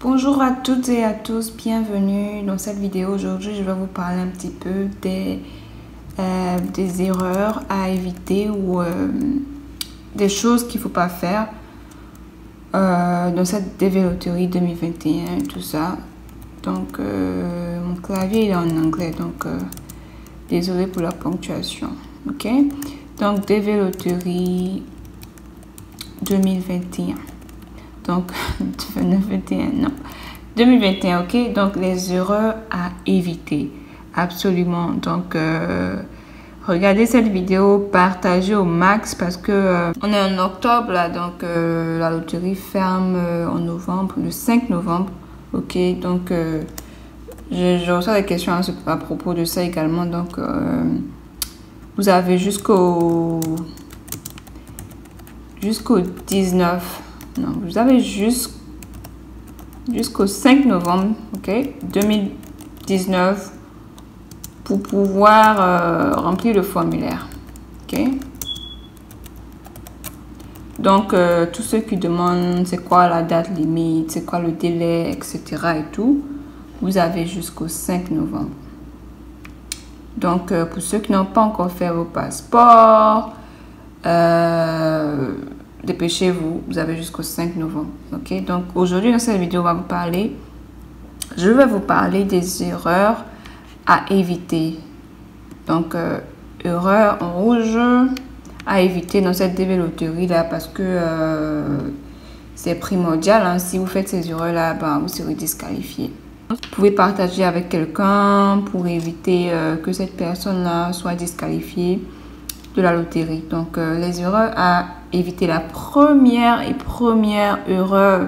Bonjour à toutes et à tous, bienvenue dans cette vidéo. Aujourd'hui, je vais vous parler un petit peu des erreurs à éviter ou des choses qu'il ne faut pas faire dans cette développerie 2021 et tout ça. Donc, mon clavier est en anglais, donc désolé pour la ponctuation. Ok, donc développerie 2021. Donc, 2021, non. 2021, ok? Donc, les erreurs à éviter. Absolument. Donc, regardez cette vidéo, partagez au max parce que on est en octobre, là. Donc, la loterie ferme en novembre, le 5 novembre. Ok? Donc, je reçois des questions à propos de ça également. Donc, vous avez jusqu'au 19. Non, vous avez jusqu'au 5 novembre, ok, 2019 pour pouvoir remplir le formulaire, ok. Donc, tous ceux qui demandent c'est quoi la date limite, c'est quoi le délai, etc. et tout, vous avez jusqu'au 5 novembre. Donc, pour ceux qui n'ont pas encore fait vos passeports, dépêchez-vous, vous avez jusqu'au 5 novembre. Ok, donc aujourd'hui dans cette vidéo, je vais vous parler des erreurs à éviter. Donc, erreurs en rouge à éviter dans cette développerie là parce que c'est primordial. Hein. Si vous faites ces erreurs là, vous serez disqualifié. Vous pouvez partager avec quelqu'un pour éviter que cette personne là soit disqualifiée de la loterie. Donc, les erreurs à éviter. La première erreur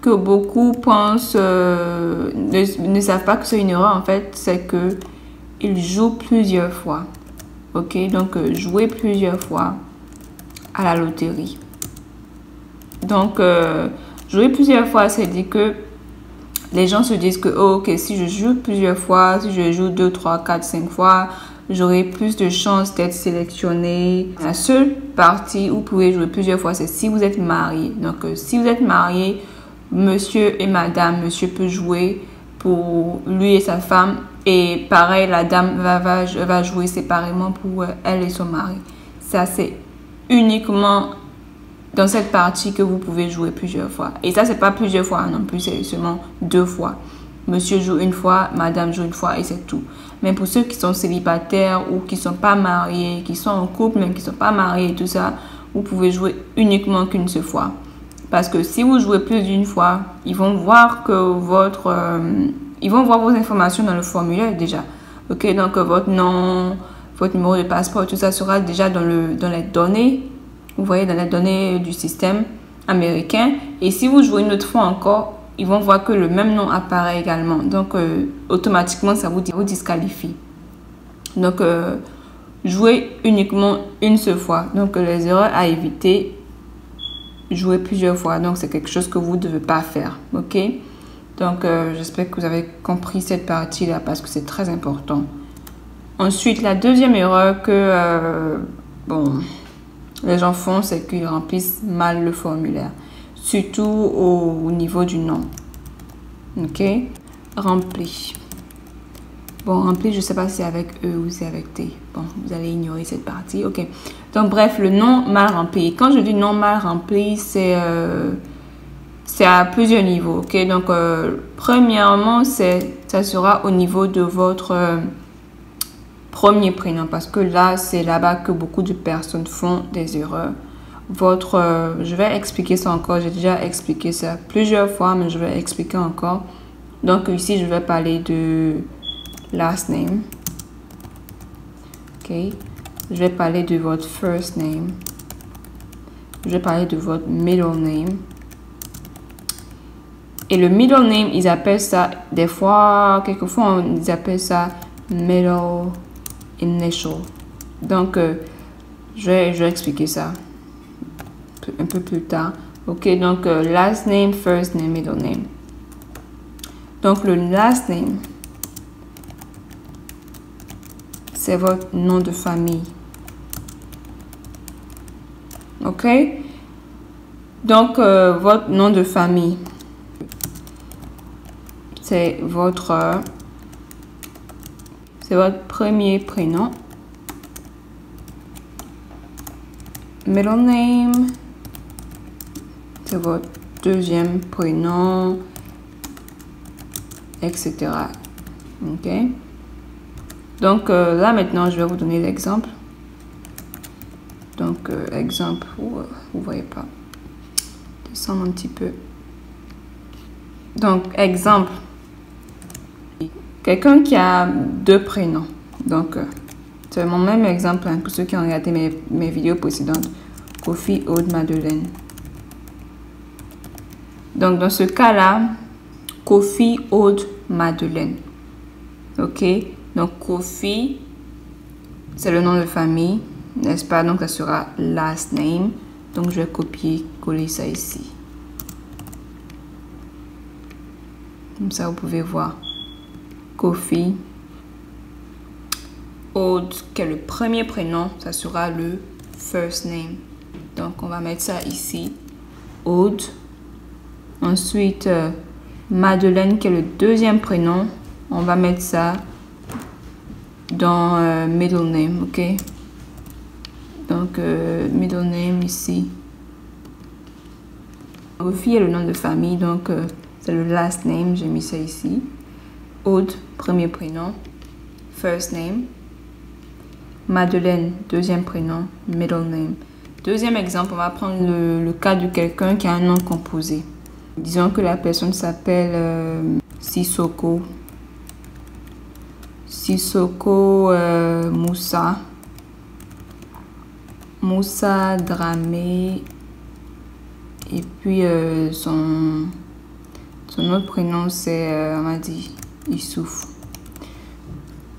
que beaucoup pensent, ne savent pas que c'est une erreur en fait, c'est que ils jouent plusieurs fois. Ok, donc jouer plusieurs fois à la loterie. Donc, jouer plusieurs fois, c'est dire que les gens se disent que, oh, ok, si je joue plusieurs fois, si je joue 2, 3, 4, 5 fois, j'aurai plus de chances d'être sélectionné. La seule partie où vous pouvez jouer plusieurs fois, c'est si vous êtes marié. Donc, si vous êtes marié, monsieur et madame, monsieur peut jouer pour lui et sa femme. Et pareil, la dame va jouer séparément pour elle et son mari. Ça, c'est uniquement dans cette partie que vous pouvez jouer plusieurs fois. Et ça, c'est pas plusieurs fois non plus, c'est seulement 2 fois. Monsieur joue une fois, madame joue une fois et c'est tout. Mais pour ceux qui sont célibataires ou qui ne sont pas mariés, qui sont en couple mais qui ne sont pas mariés et tout ça, vous pouvez jouer uniquement qu'une seule fois. Parce que si vous jouez plus d'une fois, ils vont voir que ils vont voir vos informations dans le formulaire déjà. Ok, donc votre nom, votre numéro de passeport, tout ça sera déjà dans les données. Vous voyez, dans les données du système américain. Et si vous jouez une autre fois encore, ils vont voir que le même nom apparaît également. Donc, automatiquement, ça vous disqualifie. Donc, jouez uniquement une seule fois. Donc, les erreurs à éviter, jouer plusieurs fois. Donc, c'est quelque chose que vous ne devez pas faire. OK? Donc, j'espère que vous avez compris cette partie-là parce que c'est très important. Ensuite, la deuxième erreur que, les gens font, c'est qu'ils remplissent mal le formulaire. Surtout au niveau du nom. Ok? Rempli. Bon, rempli, je ne sais pas si c'est avec E ou si c'est avec T. Bon, vous allez ignorer cette partie. Ok. Donc, bref, le nom mal rempli. Quand je dis nom mal rempli, c'est à plusieurs niveaux. Ok? Donc, premièrement, ça sera au niveau de votre premier prénom. Parce que là, c'est là-bas que beaucoup de personnes font des erreurs. Je vais expliquer ça encore, j'ai déjà expliqué ça plusieurs fois, mais je vais expliquer encore. Donc ici, je vais parler de last name. Ok. Je vais parler de votre first name. Je vais parler de votre middle name. Et le middle name, ils appellent ça, quelquefois, ils appellent ça middle initial. Donc, je vais expliquer ça un peu plus tard. Ok, donc last name, first name, middle name. Donc le last name, c'est votre nom de famille. ok? Donc, votre nom de famille, c'est votre premier prénom. Middle name, c'est votre deuxième prénom, etc. Ok? Donc, là, maintenant, je vais vous donner l'exemple. Donc, exemple, vous voyez pas. Descendre un petit peu. Donc, exemple. Quelqu'un qui a 2 prénoms. Donc, c'est mon même exemple hein, pour ceux qui ont regardé mes vidéos précédentes. Kofi, Aude, Madeleine. Donc, dans ce cas-là, Kofi, Aude, Madeleine. Ok? Donc, Kofi, c'est le nom de famille, n'est-ce pas? Donc, ça sera last name. Donc, je vais copier-coller ça ici. Comme ça, vous pouvez voir. Kofi. Aude, qui est le premier prénom, ça sera le first name. Donc, on va mettre ça ici. Aude. Ensuite, Madeleine, qui est le deuxième prénom. On va mettre ça dans middle name, ok? Donc, middle name ici. Kofi est le nom de famille, donc c'est le last name. J'ai mis ça ici. Aude, premier prénom. First name. Madeleine, deuxième prénom, middle name. Deuxième exemple, on va prendre le cas de quelqu'un qui a un nom composé. Disons que la personne s'appelle Sissoko. Sissoko Moussa. Moussa Dramé. Et puis son autre prénom c'est, on m'a dit, Issouf.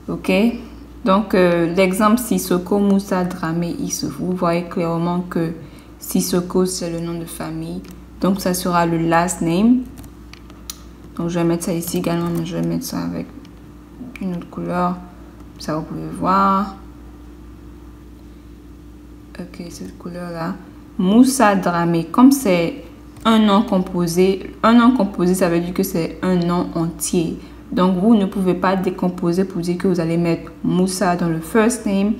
Ok? Donc, l'exemple Sissoko Moussa Dramé Issouf. Vous voyez clairement que Sissoko, c'est le nom de famille. Donc, ça sera le last name. Donc, je vais mettre ça ici également, mais je vais mettre ça avec une autre couleur. Ça, vous pouvez voir. Ok, cette couleur-là. Moussa Dramé. Comme c'est un nom composé, ça veut dire que c'est un nom entier. Donc, vous ne pouvez pas décomposer pour dire que vous allez mettre Moussa dans le first name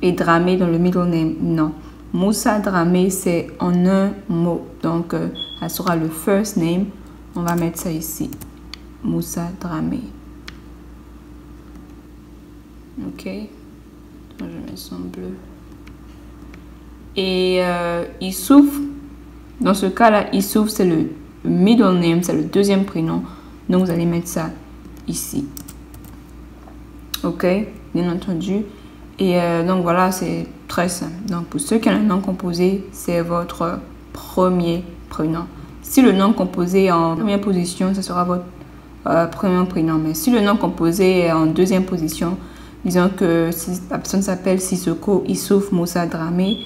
et Dramé dans le middle name. Non. Moussa Dramé, c'est en un mot. Donc, ça sera le first name. On va mettre ça ici. Moussa Dramé. Ok. Je mets son bleu. Et Issouf, dans ce cas-là, Issouf, c'est le middle name, c'est le deuxième prénom. Donc, vous allez mettre ça ici. Ok, bien entendu. Et donc voilà, c'est très simple. Donc pour ceux qui ont un nom composé, c'est votre premier prénom. Si le nom composé est en première position, ce sera votre premier prénom. Mais si le nom composé est en deuxième position, disons que si la personne s'appelle Sissoko Issouf Moussa Dramé,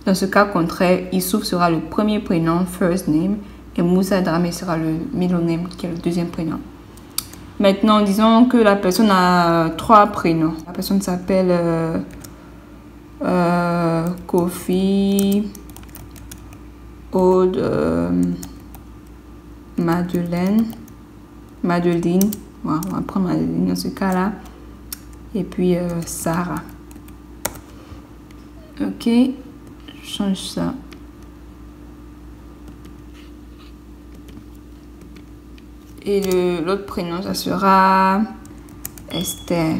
dans ce cas contraire, Issouf sera le premier prénom, first name, et Moussa Dramé sera le middle name, qui est le deuxième prénom. Maintenant, disons que la personne a 3 prénoms. La personne s'appelle Kofi, Aude, Madeline. Voilà, on va prendre Madeline dans ce cas-là. Et puis Sarah. Ok, je change ça. Et l'autre prénom, ça sera Esther.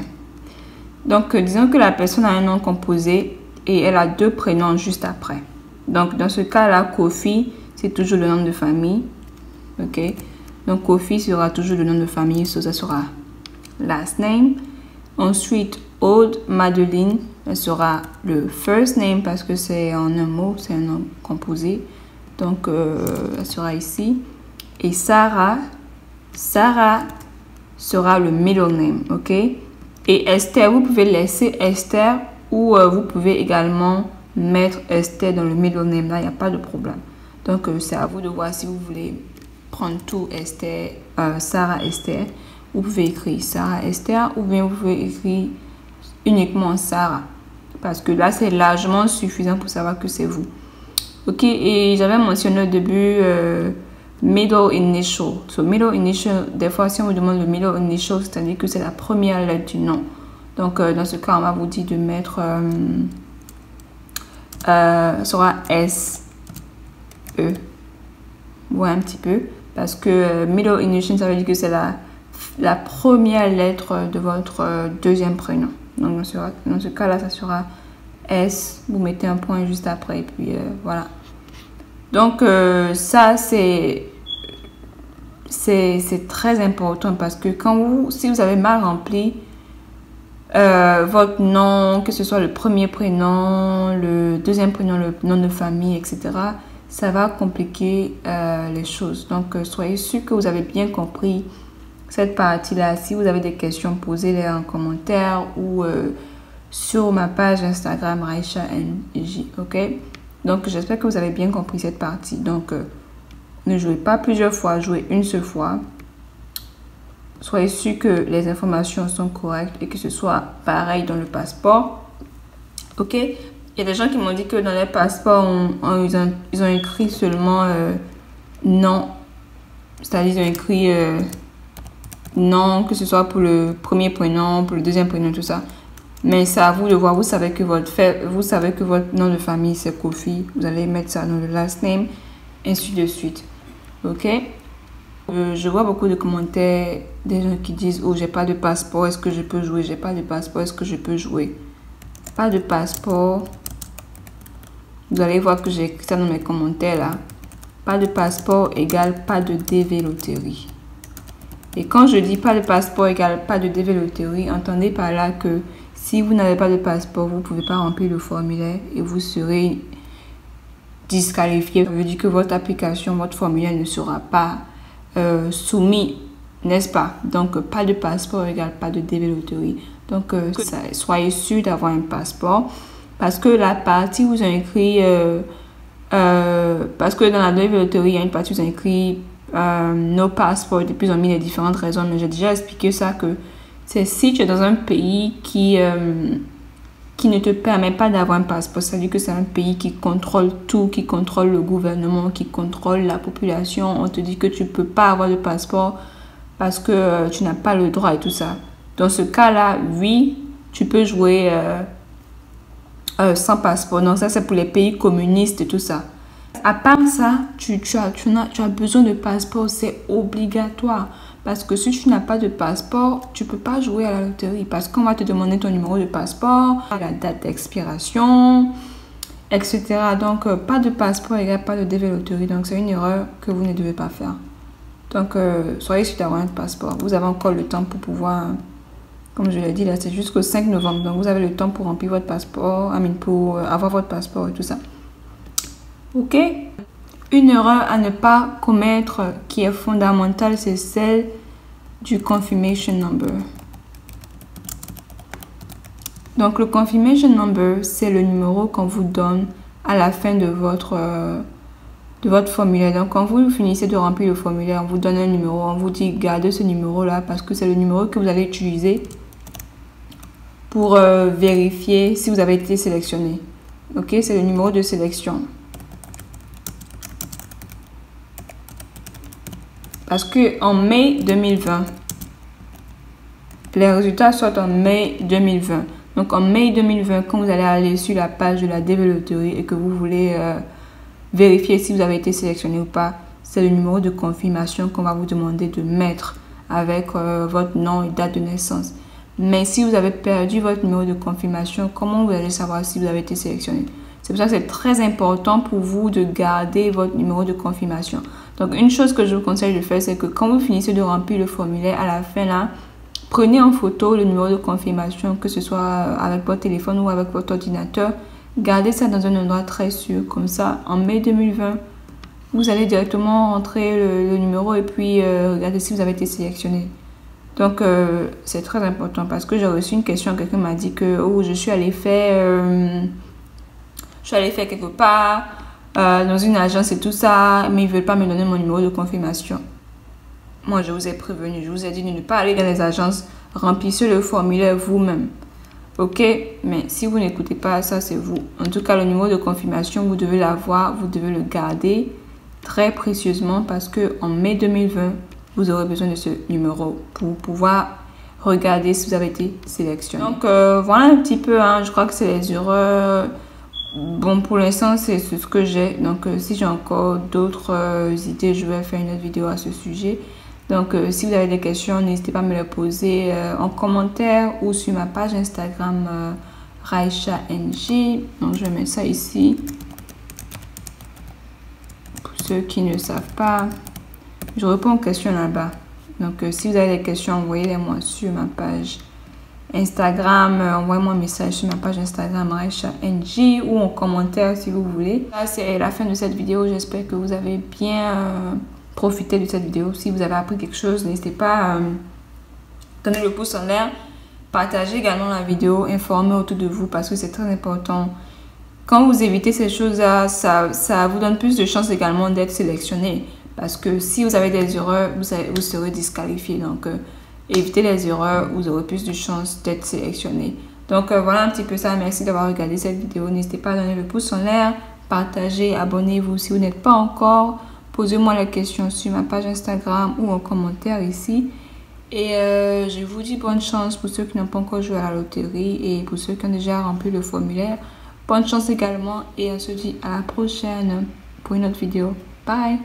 Donc, disons que la personne a un nom composé et elle a 2 prénoms juste après. Donc, dans ce cas-là, Kofi, c'est toujours le nom de famille. Ok. Donc, Kofi sera toujours le nom de famille. Ça sera last name. Ensuite, Aude, Madeleine, ça sera le first name parce que c'est en un mot, c'est un nom composé. Donc, ça sera ici. Et Sarah sera le middle name, ok? Et Esther, vous pouvez laisser Esther ou vous pouvez également mettre Esther dans le middle name. Là, il n'y a pas de problème. Donc, c'est à vous de voir si vous voulez prendre tout Esther, Sarah Esther. Vous pouvez écrire Sarah Esther ou bien vous pouvez écrire uniquement Sarah. Parce que là, c'est largement suffisant pour savoir que c'est vous. Ok, et j'avais mentionné au début middle initial. So, middle initial, des fois, si on vous demande le middle initial, c'est-à-dire que c'est la première lettre du nom. Donc, dans ce cas, on va vous dire de mettre sera S, E. Ouais, un petit peu. Parce que middle initial, ça veut dire que c'est la première lettre de votre deuxième prénom. Donc, dans ce cas-là, ça sera S. Vous mettez un point juste après, et puis voilà. Donc, ça, c'est très important parce que si vous avez mal rempli votre nom, que ce soit le premier prénom, le deuxième prénom, le nom de famille, etc., ça va compliquer les choses. Donc, soyez sûr que vous avez bien compris cette partie-là. Si vous avez des questions, posez-les en commentaire ou sur ma page Instagram Raisha NJ, ok? Donc, j'espère que vous avez bien compris cette partie. Donc, ne jouez pas plusieurs fois, jouez une seule fois. Soyez sûr que les informations sont correctes et que ce soit pareil dans le passeport. Ok? Il y a des gens qui m'ont dit que dans les passeports, ils ont écrit seulement non. C'est-à-dire ils ont écrit non, que ce soit pour le premier prénom, pour le deuxième prénom, tout ça. Mais c'est à vous de voir. Vous savez que votre nom de famille, c'est Kofi. Vous allez mettre ça dans le last name, ainsi de suite. Ok? Je vois beaucoup de commentaires des gens qui disent « Oh, j'ai pas de passeport, est-ce que je peux jouer? J'ai pas de passeport, est-ce que je peux jouer? » Pas de passeport. Vous allez voir que j'ai écrit ça dans mes commentaires là. Pas de passeport égale pas de DV loterie. Et quand je dis pas de passeport égale pas de DV loterie, entendez par là que si vous n'avez pas de passeport, vous ne pouvez pas remplir le formulaire et vous serez disqualifié. Ça veut dire que votre application, votre formulaire ne sera pas soumis, n'est-ce pas? Donc, pas de passeport égale pas de DV loterie. Donc, soyez sûr d'avoir un passeport. Parce que la partie où vous avez écrit... parce que dans la DV loterie, il y a une partie où vous avez écrit no passport. Et puis, ils ont mis les différentes raisons. Mais j'ai déjà expliqué ça que c'est si tu es dans un pays qui ne te permet pas d'avoir un passeport. C'est-à-dire que c'est un pays qui contrôle tout, qui contrôle le gouvernement, qui contrôle la population. On te dit que tu ne peux pas avoir de passeport parce que tu n'as pas le droit et tout ça. Dans ce cas-là, oui, tu peux jouer sans passeport. Donc ça, c'est pour les pays communistes et tout ça. À part ça, tu as besoin de passeport. C'est obligatoire. Parce que si tu n'as pas de passeport, tu ne peux pas jouer à la loterie. Parce qu'on va te demander ton numéro de passeport, la date d'expiration, etc. Donc, pas de passeport égale pas de DV loterie. Donc, c'est une erreur que vous ne devez pas faire. Donc, soyez sûr d'avoir un passeport. Vous avez encore le temps pour pouvoir, comme je l'ai dit, là, c'est jusqu'au 5 novembre. Donc, vous avez le temps pour remplir votre passeport, pour avoir votre passeport et tout ça. Ok? Une erreur à ne pas commettre qui est fondamentale, c'est celle du confirmation number. Donc, le confirmation number, c'est le numéro qu'on vous donne à la fin de votre formulaire. Donc, quand vous finissez de remplir le formulaire, on vous donne un numéro. On vous dit, gardez ce numéro-là parce que c'est le numéro que vous allez utiliser pour vérifier si vous avez été sélectionné. Ok, c'est le numéro de sélection. Parce que en mai 2020, les résultats sortent en mai 2020. Donc en mai 2020, quand vous allez aller sur la page de la DV loterie et que vous voulez vérifier si vous avez été sélectionné ou pas, c'est le numéro de confirmation qu'on va vous demander de mettre avec votre nom et date de naissance. Mais si vous avez perdu votre numéro de confirmation, comment vous allez savoir si vous avez été sélectionné? C'est pour ça que c'est très important pour vous de garder votre numéro de confirmation. Donc, une chose que je vous conseille de faire, c'est que quand vous finissez de remplir le formulaire, à la fin, là, prenez en photo le numéro de confirmation, que ce soit avec votre téléphone ou avec votre ordinateur. Gardez ça dans un endroit très sûr. Comme ça, en mai 2020, vous allez directement rentrer le numéro et puis regarder si vous avez été sélectionné. Donc, c'est très important parce que j'ai reçu une question. Quelqu'un m'a dit que oh, je suis allée faire quelque part dans une agence et tout ça, mais ils ne veulent pas me donner mon numéro de confirmation. Moi, je vous ai prévenu, je vous ai dit de ne pas aller dans les agences, remplissez le formulaire vous-même. Ok, mais si vous n'écoutez pas ça, c'est vous. En tout cas, le numéro de confirmation, vous devez l'avoir, vous devez le garder très précieusement parce que en mai 2020, vous aurez besoin de ce numéro pour pouvoir regarder si vous avez été sélectionné. Donc, voilà un petit peu, hein, je crois que c'est les erreurs. Bon, pour l'instant, c'est ce que j'ai. Donc, si j'ai encore d'autres idées, je vais faire une autre vidéo à ce sujet. Donc, si vous avez des questions, n'hésitez pas à me les poser en commentaire ou sur ma page Instagram Raisha NG. Donc, je mets ça ici. Pour ceux qui ne savent pas, je réponds aux questions là-bas. Donc, si vous avez des questions, envoyez-les-moi sur ma page Instagram. Envoyez-moi un message sur ma page Instagram Raisha NG ou en commentaire si vous voulez. Là, c'est la fin de cette vidéo. J'espère que vous avez bien profitez de cette vidéo. Si vous avez appris quelque chose, n'hésitez pas à donner le pouce en l'air. Partagez également la vidéo, informez autour de vous parce que c'est très important. Quand vous évitez ces choses-là, ça vous donne plus de chances également d'être sélectionné. Parce que si vous avez des erreurs, vous serez disqualifié. Donc, évitez les erreurs, vous aurez plus de chances d'être sélectionné. Donc, voilà un petit peu ça. Merci d'avoir regardé cette vidéo. N'hésitez pas à donner le pouce en l'air, partagez, abonnez-vous si vous n'êtes pas encore. Posez-moi la question sur ma page Instagram ou en commentaire ici. Et je vous dis bonne chance pour ceux qui n'ont pas encore joué à la loterie et pour ceux qui ont déjà rempli le formulaire. Bonne chance également et on se dit à la prochaine pour une autre vidéo. Bye!